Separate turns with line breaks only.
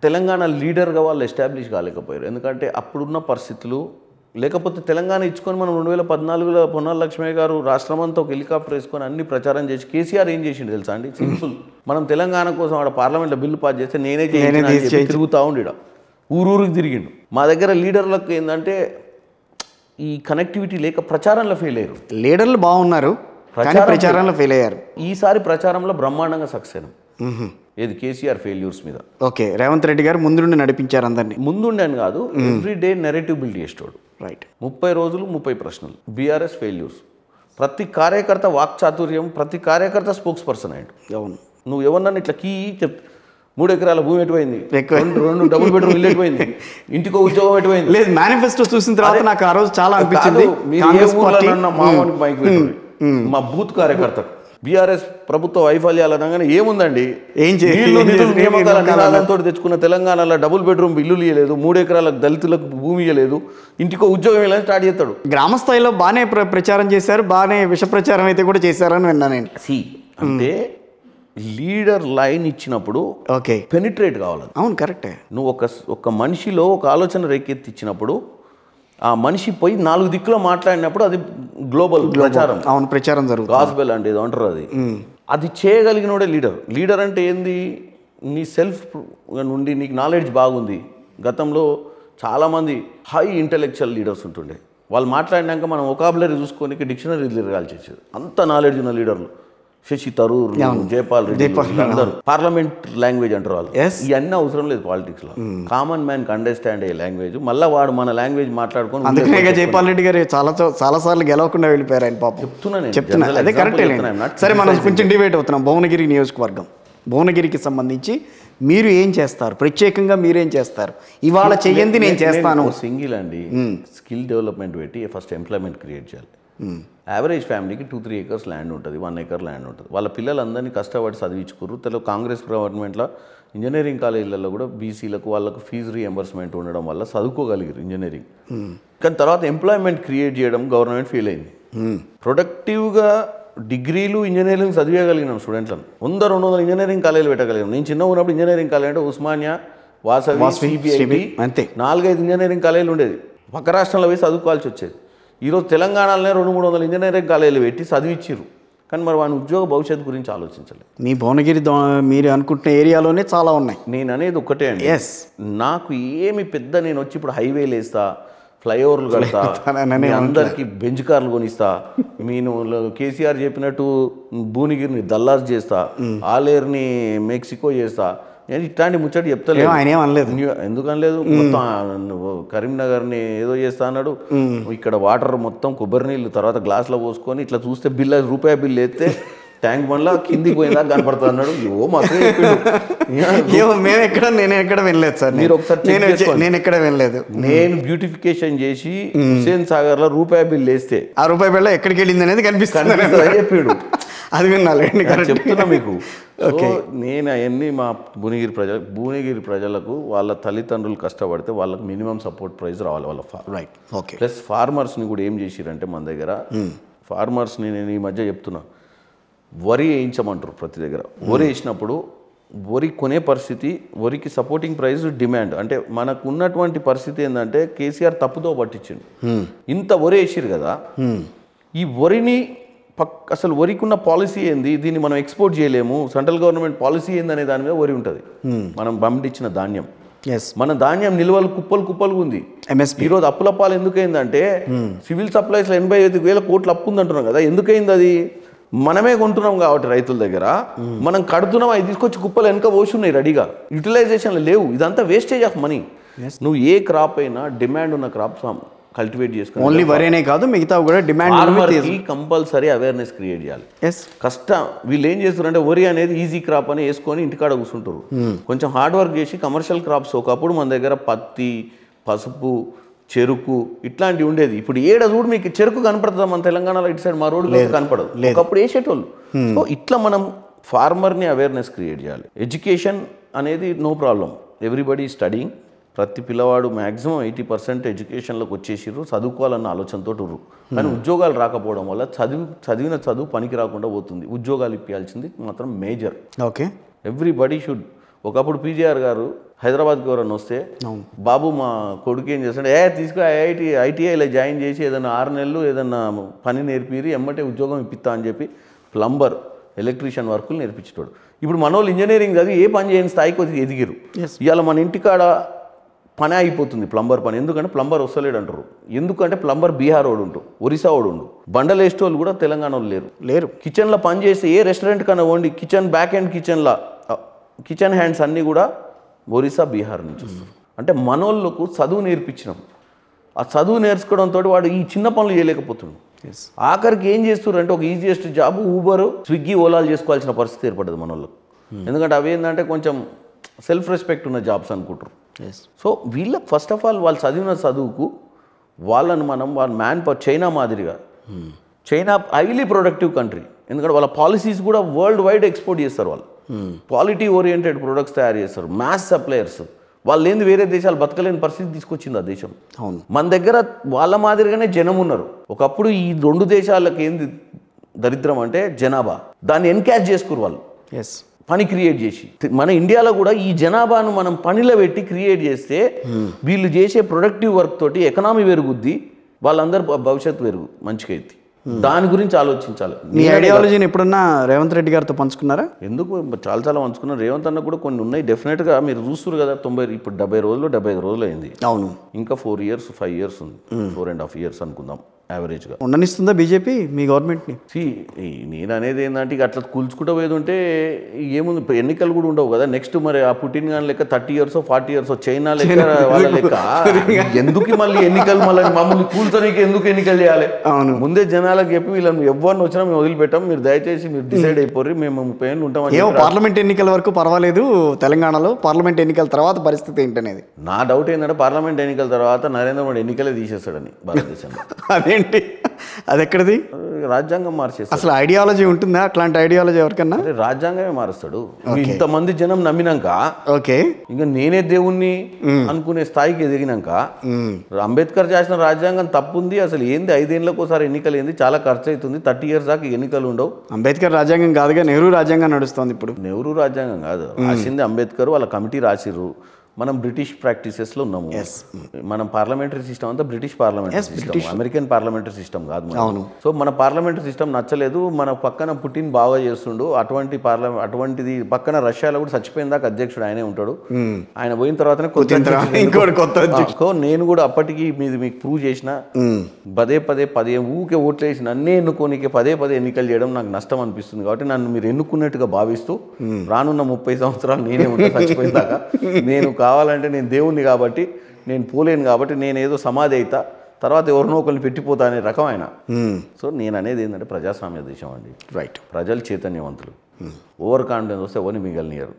తెలంగాణ లీడర్గా వాళ్ళు ఎస్టాబ్లిష్ కాలేకపోయారు. ఎందుకంటే అప్పుడున్న పరిస్థితులు, లేకపోతే తెలంగాణ ఇచ్చుకొని మనం 2014లో పొన్నాల లక్ష్మయ్య గారు రాష్ట్రమంతా ఒక హెలికాప్టర్ వేసుకొని అన్ని ప్రచారం చేసి కేసీఆర్ ఏం చేసిండు తెలుసా అండి? సింపుల్, మనం తెలంగాణ కోసం ఆడ పార్లమెంట్లో బిల్లు పాస్ చేస్తే నేనే తిరుగుతూ ఉండి ఊరూరికి తిరిగిండు. మా దగ్గర లీడర్లకు ఏంటంటే ఈ కనెక్టివిటీ లేక ప్రచారంలో ఫెయిల్ అయ్యారు.
లీడర్లు బాగున్నారు, ప్రచారంలో ఫెయిల్ అయ్యారు.
ఈసారి ప్రచారంలో బ్రహ్మాండంగా సక్సెస్ అయినాం. ఏది కేసీఆర్ ఫెయిల్యూర్స్ మీద.
ఓకే, రేవంత్ రెడ్డి గారు ముందుండి నడిపించారు అందరినీ.
ముందుండి అని కాదు, ఎవ్రీ డే నెరేటివ్ బిల్డ్ చేస్తాడు.
రైట్,
30 రోజులు 30 ప్రశ్నలు. BRS failures. ప్రతి కార్యకర్త వాక్చాతుర్యం, ప్రతి కార్యకర్త స్పోక్స్ పర్సన్ అయ్యాడు.
అవును,
నువ్వు ఎవరన్నా ఇట్లా చెప్ 3 ఎకరాల భూమి ఎటుపోయింది, 2 డబుల్ బెడ్రూమ్ ఇల్లు ఎటుపోయింది, ఇంటికో ఉద్యోగం ఎటుపోయింది.
లేదు, మేనిఫెస్టో చూసిన తర్వాత నాకు ఆ రోజు చాలా అనిపించింది.
మా బూత్ కార్యకర్త బీఆర్ఎస్ ప్రభుత్వ వైఫల్యాలు అనగానే ఏముందండి,
ఏం
నినాదంతో తెచ్చుకున్న తెలంగాణలో డబుల్ బెడ్రూమ్ ఇల్లులు ఇవ్వలేదు, 3 ఎకరాలకు దళితులకు భూమి ఇవ్వలేదు, ఇంటికో ఉద్యోగం ఇవ్వాలని స్టార్ట్ చేస్తాడు.
గ్రామ స్థాయిలో బాగానే ప్రచారం చేశారు, బాగానే విష ప్రచారం అయితే కూడా చేశారని విన్నాను నేను.
అంటే లీడర్ లైన్ ఇచ్చినప్పుడు
ఓకే
పెనిట్రేట్ కావాలి.
అవును, కరెక్టే.
నువ్వు ఒక మనిషిలో ఒక ఆలోచన రేకెత్తిచ్చినప్పుడు ఆ మనిషి పోయి 4 దిక్కులో మాట్లాడినప్పుడు అది గ్లోబల్ ప్రచారం.
అవును, ప్రచారం జరుగుతుంది.
గాస్పెల్ అంటే ఏదో అంటారు, అది చేయగలిగినోడే లీడర్. లీడర్ అంటే ఏంది, నీ సెల్ఫ్ నుండి నీకు నాలెడ్జ్ బాగుంది. గతంలో చాలామంది హై ఇంటెలెక్చువల్ లీడర్స్ ఉంటుండే, వాళ్ళు మాట్లాడినాక మనం వొకాబులరీ చూసుకొని డిక్షనరీ తిరగాల్సి వచ్చేది. అంత నాలెడ్జ్ ఉన్న లీడర్లు శశి తరూర్, జయపాల్ రెడ్డి, అందరూ పార్లమెంట్ లాంగ్వేజ్ అంటారు వాళ్ళు. ఇవన్నీ అవసరం లేదు పాలిటిక్స్ లో. కామన్ మ్యాన్ కి అండర్స్టాండ్ అయ్యే లాంగ్వేజ్, మళ్ళీ వాడు మన లాంగ్వేజ్ మాట్లాడుకొని.
అందుకనే జయపాల్ రెడ్డి గారు చాలా సార్లు గెలవకుండా వెళ్ళిపోయారు ఆయన. పాపం చెప్తున్నా, అదే కరెక్టే. సరే, మనం కొంచెం డిబేట్ అవుతున్నాం. భువనగిరి నియోజకవర్గం, భువనగిరికి సంబంధించి మీరు ఏం చేస్తారు, ప్రత్యేకంగా మీరేం చేస్తారు? ఇవాళ చెయ్యండి నేను చేస్తాను.
సింగిల్ అండి, స్కిల్ డెవలప్మెంట్ పెట్టి ఫస్ట్ ఎంప్లాయ్మెంట్ క్రియేట్ చేయాలి. యావరేజ్ ఫ్యామిలీకి 2-3 acres ల్యాండ్ ఉంటుంది, 1 acre ల్యాండ్ ఉంటుంది. వాళ్ళ పిల్లలందరినీ కష్టపడి చదివించుకుర్రు. కాంగ్రెస్ గవర్నమెంట్లో ఇంజనీరింగ్ కాలేజీలలో కూడా బీసీలకు వాళ్ళకు ఫీజు రీఎంబర్స్మెంట్ ఉండడం వల్ల చదువుకోగలిగారు ఇంజనీరింగ్. కానీ తర్వాత ఎంప్లాయ్మెంట్ క్రియేట్ చేయడం గవర్నమెంట్ ఫెయిల్ అయింది. ప్రొడక్టివ్గా డిగ్రీలు ఇంజనీరింగ్ చదివేయగలిగినాం స్టూడెంట్లను. 100-200 ఇంజనీరింగ్ కాలేజీలు పెట్టగలిగినాం. నేను చిన్న ఉన్నప్పుడు ఇంజనీరింగ్ కాలేజ్ అంటే ఉస్మానియా, వాసవి, అంతే 4-5 ఇంజనీరింగ్ కాలేజీలు ఉండేది. పక్క రాష్ట్రంలో పోయి చదువుకోవాల్సి వచ్చేది. ఈరోజు తెలంగాణలోనే 200-300 ఇంజనీరింగ్ కాలేజీలు పెట్టి చదివించారు. కానీ మరి వాని ఉద్యోగ భవిష్యత్తు గురించి ఆలోచించలేదు.
మీ భువనగిరి మీరు అనుకుంటున్న ఏరియాలోనే చాలా ఉన్నాయి.
నేను అనేది ఒక్కటే అండి, నాకు ఏమి పెద్ద నేను వచ్చి ఇప్పుడు హైవేలు వేస్తా, ఫ్లైఓవర్లు కడతా, అందరికీ బెంచ్ కార్లు కొనిస్తా, నేను కేసీఆర్ చెప్పినట్టు భువనగిరిని దల్లాస్ చేస్తా, ఆలేరుని మెక్సికో చేస్తా, నేను ఇట్లాంటి ముచ్చట చెప్తలేదు.
ఆయన ఏమనలేదు.
ఎందుకనలేదు? మొత్తం కరీంనగర్ని ఏదో చేస్తా అన్నాడు. ఇక్కడ వాటర్ మొత్తం కొబ్బరి నీళ్ళు తర్వాత గ్లాస్లో పోసుకొని ఇట్లా చూస్తే బిల్ రూపాయి బిల్ వేస్తే ట్యాంక్ బండ్లా కిందికి పోయిందా కనపడుతుంది అన్నాడు.
నేను ఎక్కడ వెళ్ళలేదు సార్.
మీరు ఒకసారి
నేను ఎక్కడ వెళ్ళలేదు.
నేను బ్యూటిఫికేషన్ చేసి హుస్సేన్ సాగర్ లో రూపాయి బిల్ వేస్తే
ఆ రూపాయి బిల్ల ఎక్కడికి వెళ్ళింది అనేది కనిపిస్తుంది
చెప్పాడు.
అది వినాలండి,
చెప్తున్నా మీకు. నేను అవన్నీ మా భువనగిరి ప్రజలకు వాళ్ళ తల్లిదండ్రులు కష్టపడితే వాళ్ళకి మినిమం సపోర్ట్ ప్రైస్ రావాలి వాళ్ళ.
Right, okay.
ప్లస్ ఫార్మర్స్ని కూడా ఏం చేసిరంటే మన దగ్గర ఫార్మర్స్ని నేను ఈ మధ్య చెప్తున్నా, వరి వేయించమంటారు ప్రతి దగ్గర. వరి వేసినప్పుడు వరి కొనే పరిస్థితి, వరికి సపోర్టింగ్ ప్రైస్ డిమాండ్. అంటే మనకు ఉన్నటువంటి పరిస్థితి ఏంటంటే కేసీఆర్ తప్పుదో పట్టించిండు. ఇంత వరి వేసిరు కదా, ఈ వరిని అసలు వరికి ఉన్న పాలసీ ఏంది, దీన్ని మనం ఎక్స్పోర్ట్ చేయలేము, సెంట్రల్ గవర్నమెంట్ పాలసీ ఏందనే దాని మీద వరి ఉంటుంది. మనం పండించిన ధాన్యం, మన ధాన్యం నిల్వలు కుప్పలు ఉంది. ఈరోజు అప్పుల పాలు ఎందుకైందంటే సివిల్ సప్లైస్లో 85,000 కోట్ల అప్పు ఉందంటున్నాం కదా. ఎందుకైంది? అది మనమే కొంటున్నాం కాబట్టి రైతుల దగ్గర మనం కడుతున్నాం, అవి తీసుకొచ్చి కుప్పలు వెనక పోసున్నాయి రెడీగా, యూటిలైజేషన్లు లేవు. ఇదంతా వేస్టేజ్ ఆఫ్ మనీ. నువ్వు ఏ క్రాప్ అయినా డిమాండ్ ఉన్న క్రాప్ కల్టివేట్ చేసుకుని,
ఓన్లీ వరేనే కాదు మిగతా కూడా డిమాండ్
కంపల్సరీ అవేర్నెస్ క్రియేట్ చేయాలి. కష్టం వీళ్ళు ఏం చేస్తారంటే వరి అనేది ఈజీ క్రాప్ అని వేసుకొని ఇంటికాడ కూర్చుంటారు. కొంచెం హార్డ్ వర్క్ చేసి కమర్షియల్ క్రాప్స్ ఒకప్పుడు మన దగ్గర పత్తి, పసుపు, చెరుకు ఇట్లాంటివి ఉండేది. ఇప్పుడు ఏడ చూడు మీకు చెరుకు కనపడుతుంది మన తెలంగాణలో, ఇటు సైడ్ మా రోడ్డు కనపడదు, ఒకప్పుడు వేసేటోళ్ళు. సో ఇట్లా మనం ఫార్మర్ని అవేర్నెస్ క్రియేట్ చేయాలి. ఎడ్యుకేషన్ అనేది నో ప్రాబ్లం, ఎవ్రీబడి స్టడీయింగ్. ప్రతి పిల్లవాడు మ్యాక్సిమం 80% ఎడ్యుకేషన్లోకి వచ్చేసిర్రు, చదువుకోవాలన్న ఆలోచనతో ఉర్రు. కానీ ఉద్యోగాలు రాకపోవడం వల్ల చదివిన చదువు పనికి రాకుండా పోతుంది. ఉద్యోగాలు ఇప్పించాల్సింది మాత్రం మేజర్.
Okay,
everybody should. ఒకప్పుడు పీజీఆర్ గారు హైదరాబాద్కి ఎవరన్నా వస్తే బాబు మా కొడుకు ఏం చేస్తాడు, తీసుకో ఐటీఐలో జాయిన్ చేసి ఏదైనా 6 నెలలు ఏదన్నా పని నేర్పిరి ఎమ్మటే ఉద్యోగం ఇప్పిస్తా అని చెప్పి ప్లంబర్ ఎలక్ట్రీషియన్ వర్కులు నేర్పించేటోడు. ఇప్పుడు మన వాళ్ళు ఇంజనీరింగ్ చదివి ఏ పని చేయని స్థాయికి ఎదిగిరు. ఇవాళ మన ఇంటికాడ పని అయిపోతుంది ప్లంబర్ పని. ఎందుకంటే ప్లంబర్ వస్తలేడు అంటారు. ఎందుకంటే ప్లంబర్ బీహార్ వాడు ఉంటు, ఒరిస్సా వాడు ఉండు, బండలు వేసేటోళ్ళు కూడా తెలంగాణ వాళ్ళు లేరు. కిచెన్లో పని చేస్తే ఏ రెస్టారెంట్ కన్నా ఓండి కిచెన్ బ్యాక్ అండ్ కిచెన్లో కిచెన్ హ్యాండ్స్ అన్నీ కూడా ఒరిస్సా బీహార్ నుంచి వస్తారు. అంటే మనోళ్ళకు చదువు నేర్పించినాం. ఆ చదువు నేర్చుకోవడంతో వాడు ఈ చిన్న పనులు చేయలేకపోతున్నాడు. ఆఖరికి ఏం చేస్తారు అంటే ఒక ఈజియెస్ట్ జాబ్ ఊబర్ స్విగ్గీ ఓలాలు చేసుకోవాల్సిన పరిస్థితి ఏర్పడదు మన వాళ్ళకు. ఎందుకంటే అవి ఏంటంటే కొంచెం సెల్ఫ్ రెస్పెక్ట్ ఉన్న జాబ్స్ అనుకుంటారు. సో వీళ్ళకి ఫస్ట్ ఆఫ్ ఆల్ వాళ్ళు చదివిన చదువుకు వాళ్ళని మనం వాళ్ళ మ్యాన్ పవర్ చైనా మాదిరిగా, చైనా హైలీ ప్రొడక్టివ్ కంట్రీ. ఎందుకంటే వాళ్ళ పాలసీస్ కూడా వరల్డ్ వైడ్ ఎక్స్పోర్ట్ చేస్తారు. వాళ్ళు క్వాలిటీ ఓరియంటెడ్ ప్రొడక్ట్స్ తయారు చేస్తారు, మ్యాస్ సప్లయర్స్. వాళ్ళు ఏంది వేరే దేశాలు బతకలేని పరిస్థితి తీసుకొచ్చింది ఆ దేశం. మన దగ్గర వాళ్ళ మాదిరిగానే జనం ఉన్నారు. ఒకప్పుడు ఈ 2 దేశాలకు ఏంది దరిద్రం అంటే జనాభా, దాన్ని ఎన్కాష్ చేసుకురు వాళ్ళు పని క్రియేట్ చేసి. మన ఇండియాలో కూడా ఈ జనాభాను మనం పనిలో పెట్టి క్రియేట్ చేస్తే వీళ్ళు చేసే ప్రొడక్టివ్ వర్క్ తోటి ఎకనామీ పెరుగుద్ది, వాళ్ళందరూ భవిష్యత్తు పెరుగుద్ది, మంచిగా అయితే. దాని గురించి ఆలోచించాలి.
మీ ఐడియాలజీని ఎప్పుడన్నా రేవంత్ రెడ్డి గారితో పంచుకున్నారా?
ఎందుకు చాలా పంచుకున్నారు. రేవంత్ అన్న కూడా కొన్ని ఉన్నాయి డెఫినెట్గా. మీరు చూస్తారు కదా 90 ఇప్పుడు 70 రోజులు 75 రోజులు అయింది.
అవును,
ఇంకా 4 years 5 years ఉంది, 4.5 years అనుకుందాం యావరేజ్గా.
ఉండనిస్తుందా బీజేపీ మీ గవర్నమెంట్ని?
నేను అనేది ఏంటంటే ఇక అట్లా కూల్చుకుంటూ పోయేది ఉంటే ఏముంది, ఎన్నికలు కూడా ఉండవు కదా నెక్స్ట్. మరి ఆ పుటిన్ గాని లెక్క 30 years 40 years చైనా లెక్క వాళ్ళ లెక్క ఎందుకు మళ్ళీ ఎన్నికలు, మళ్ళీ మమ్మల్ని కూల్చడానికి ఎందుకు ఎన్నికలు చేయాలి? ముందే జనాలకు చెప్పి వీళ్ళని ఎవరిని వచ్చినా మేము వదిలిపెట్టాం, మీరు దయచేసి మీరు డిసైడ్ అయిపోయి మేము 30 ఏళ్ళు ఉంటామని.
ఏమో పార్లమెంట్ ఎన్నికల వరకు పర్వాలేదు, తెలంగాణలో పార్లమెంట్ ఎన్నికల తర్వాత పరిస్థితి ఏంటనేది
నా డౌట్. ఏంటంటే పార్లమెంట్ ఎన్నికల తర్వాత నరేంద్ర మోడీ ఎన్నికలే తీసేస్తాడని భారతదేశంలో.
అదేంటి అది ఎక్కడిది?
రాజ్యాంగం మార్చేస్తాడు.
అసలు ఐడియాలజీ ఉంటుందా అట్లాంటి ఐడియాలజీ ఎవరికన్నా?
రాజ్యాంగమే మారుస్తాడు. ఇంతమంది జనం నమ్మినాక
ఓకే
ఇంకా నేనే దేవుణ్ణి అనుకునే స్థాయికి ఎదిగినాక అంబేద్కర్ చేసిన రాజ్యాంగం తప్పుంది. అసలు ఏంది 5 ఏళ్ళకు ఒకసారి ఎన్నికలు ఏంది, చాలా ఖర్చు అవుతుంది, 30 years దాకా ఎన్నికలు ఉండవు.
అంబేద్కర్ రాజ్యాంగం కాదుగా, నెహ్రూ రాజ్యాంగం నడుస్తుంది ఇప్పుడు.
నెహ్రూ రాజ్యాంగం కాదు, రాసింది అంబేద్కర్, వాళ్ళ కమిటీ రాసిర్రు. మనం బ్రిటిష్ ప్రాక్టీసెస్లో ఉన్నాము. మనం పార్లమెంటరీ సిస్టమ్ అంతా British parliamentary system, American parliamentary system కాదు. సో మన పార్లమెంటరీ సిస్టమ్ నచ్చలేదు. మన పక్కన పుటిన్ బాగా చేస్తుండు అటువంటిది పక్కన రష్యాలో కూడా చచ్చిపోయిన దాకా అధ్యక్షుడు ఆయనే ఉంటాడు. ఆయన పోయిన తర్వాతనే కొత్త. నేను కూడా అప్పటికి మీకు ప్రూవ్ చేసిన పదే ఊకే ఓట్లు వేసి నన్నే ఎన్నుకోనికే పదే ఎన్నికలు చేయడం నాకు నష్టం అనిపిస్తుంది. కాబట్టి నన్ను మీరు ఎన్నుకున్నట్టుగా భావిస్తూ రానున్న 30 సంవత్సరాలు నేనే ఉంటా చచ్చిపోయిన దాకా. నేను కావాలంటే నేను దేవుణ్ణి కాబట్టి నేను పోలేను, కాబట్టి నేను ఏదో సమాధి అవుతా, తర్వాత ఎవరినో ఒకరిని పెట్టిపోతా అనే రకం ఆయన. సో నేను అనేది ఏంటంటే ప్రజాస్వామ్య దేశం అండి.
రైట్,
ప్రజలు చైతన్యవంతులు. ఓవర్ కాన్ఫిడెన్స్ వస్తే ఎవరిని మిగలనియరు.